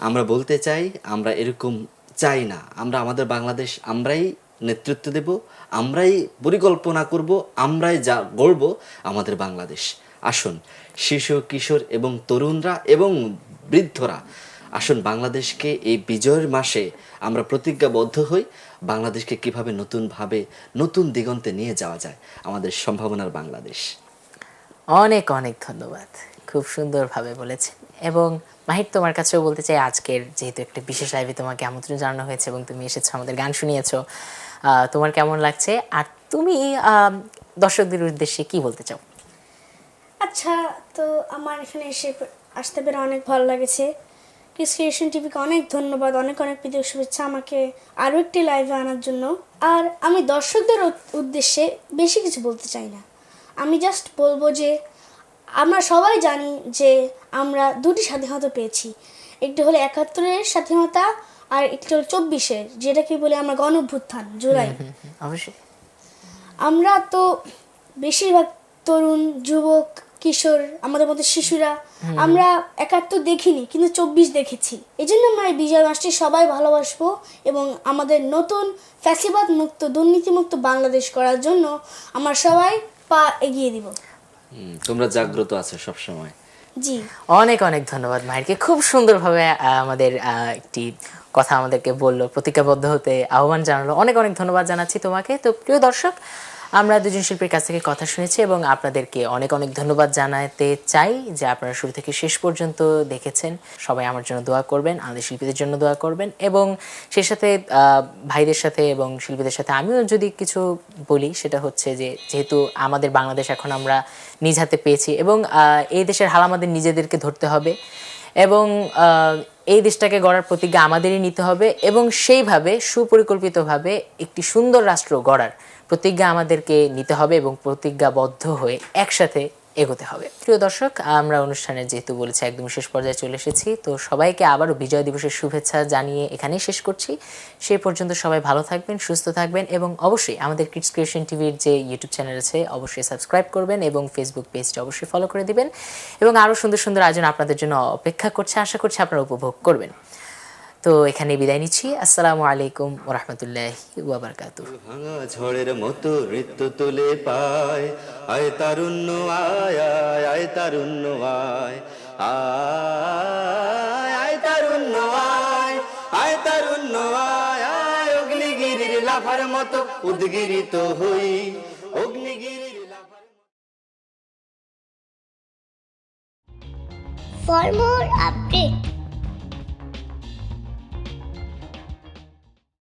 আমরা বলতে চাই, আমরা এরকম চাই না। আমরা আমাদের বাংলাদেশ আমরাই নেতৃত্ব দেব, আমরাই পরিকল্পনা করব, আমরাই যা গড়ব আমাদের বাংলাদেশ। আসুন শিশু, কিশোর এবং তরুণরা এবং বৃদ্ধরা, আসুন বাংলাদেশকে এই বিজয়ের মাসে আমরা প্রতিজ্ঞাবদ্ধ হই বাংলাদেশকে কিভাবে নতুনভাবে নতুন দিগন্তে নিয়ে যাওয়া যায়, আমাদের সম্ভাবনার বাংলাদেশ। অনেক অনেক ধন্যবাদ, খুব সুন্দরভাবে বলেছেন। এবং মাহির, তোমার কাছেও বলতে চাই, আজকের যেহেতু একটা বিশেষ লাইভে তোমাকে আমন্ত্রণ জানানো হয়েছে এবং তুমি এসেছো, আমাদের গান শুনিয়েছো, তোমার কেমন লাগছে? আর তুমি দর্শকদের উদ্দেশ্যে কি বলতে চাও? আচ্ছা, তো আমার এখানে আসতে পেরে অনেক ভালো লাগেছে। কিডস ক্রিয়েশন টিভিকে অনেক ধন্যবাদ, অনেক অনেক প্রীতি শুভেচ্ছা আমাকে আরও একটি লাইভে আনার জন্য। আর আমি দর্শকদের উদ্দেশ্যে বেশি কিছু বলতে চাই না, আমি জাস্ট বলবো যে আমরা সবাই জানি যে আমরা দুটি স্বাধীনতা পেয়েছি। একটি হলো ৭১-এর স্বাধীনতা আর একটি হলো ২৪-এর, যেটাকে বলে আমরা গণ অভ্যুত্থান, জুলাই। অবশ্যই আমরা তো বেশিরভাগ তরুণ, যুবক, কিশোর, আমাদের মধ্যে শিশুরা আমরা ৭১ দেখিনি, কিন্তু ২৪ দেখেছি। এই জন্য আমরা এই বিজয় মাসটি সবাই ভালোবাসবো এবং আমাদের নতুন ফ্যাসিবাদ মুক্ত, দুর্নীতিমুক্ত বাংলাদেশ করার জন্য আমরা সবাই পা এগিয়ে দিব। তোমরা জাগ্রত আছো সবসময়। জি, অনেক অনেক ধন্যবাদ মাহিরকে, খুব সুন্দরভাবে আমাদের একটি কথা আমাদেরকে বললো, প্রতিজ্ঞাবদ্ধ হতে আহ্বান জানালো। অনেক অনেক ধন্যবাদ জানাচ্ছি তোমাকে। তো প্রিয় দর্শক, আমরা দুজন শিল্পীর কাছ থেকে কথা শুনেছি এবং আপনাদেরকে অনেক অনেক ধন্যবাদ জানাতে চাই যে আপনারা শুরু থেকে শেষ পর্যন্ত দেখেছেন। সবাই আমার জন্য দোয়া করবেন, আমাদের শিল্পীদের জন্য দোয়া করবেন, এবং সেই সাথে ভাইদের সাথে এবং শিল্পীদের সাথে আমিও যদি কিছু বলি, সেটা হচ্ছে যে যেহেতু আমাদের বাংলাদেশ এখন আমরা নিজ হাতে পেয়েছি এবং এই দেশের হাল আমাদের নিজেদেরকে ধরতে হবে এবং এই দেশটাকে গড়ার প্রতিজ্ঞা আমাদেরই নিতে হবে এবং সেইভাবে সুপরিকল্পিতভাবে একটি সুন্দর রাষ্ট্র গড়ার প্রতিজ্ঞা আমাদেরকে নিতে হবে এবং প্রতিজ্ঞাবদ্ধ হয়ে একসাথে এগোতে হবে। প্রিয় দর্শক, আমরা অনুষ্ঠানের যেহেতু বলেছি একদম শেষ পর্যায়ে চলে এসেছি, তো সবাইকে আবারও বিজয় দিবসের শুভেচ্ছা জানিয়ে এখানেই শেষ করছি। সেই পর্যন্ত সবাই ভালো থাকবেন, সুস্থ থাকবেন এবং অবশ্যই আমাদের কিডস ক্রিয়েশন টিভির যে ইউটিউব চ্যানেল আছে অবশ্যই সাবস্ক্রাইব করবেন এবং ফেসবুক পেজটা অবশ্যই ফলো করে দিবেন এবং আরও সুন্দর সুন্দর আয়োজন আপনাদের জন্য অপেক্ষা করছে, আশা করছি আপনারা উপভোগ করবেন। তো এখানে বিদায় নিচ্ছি। আসসালামু আলাইকুম ওয়া রাহমাতুল্লাহি ওয়া বারাকাতুহু। ভাঙা ঝড়ের মতো নৃত্য তুলে পায়, আয় তারুণ্য আয়, আয় আয় তারুণ্য আয়, আয় আয় তারুণ্য আয়, আয় তারুণ্য আয়, আয় অগ্নিগিরির লাফার মতো উদ্গিরিত হই, অগ্নিগিরির লাফার। For more updates,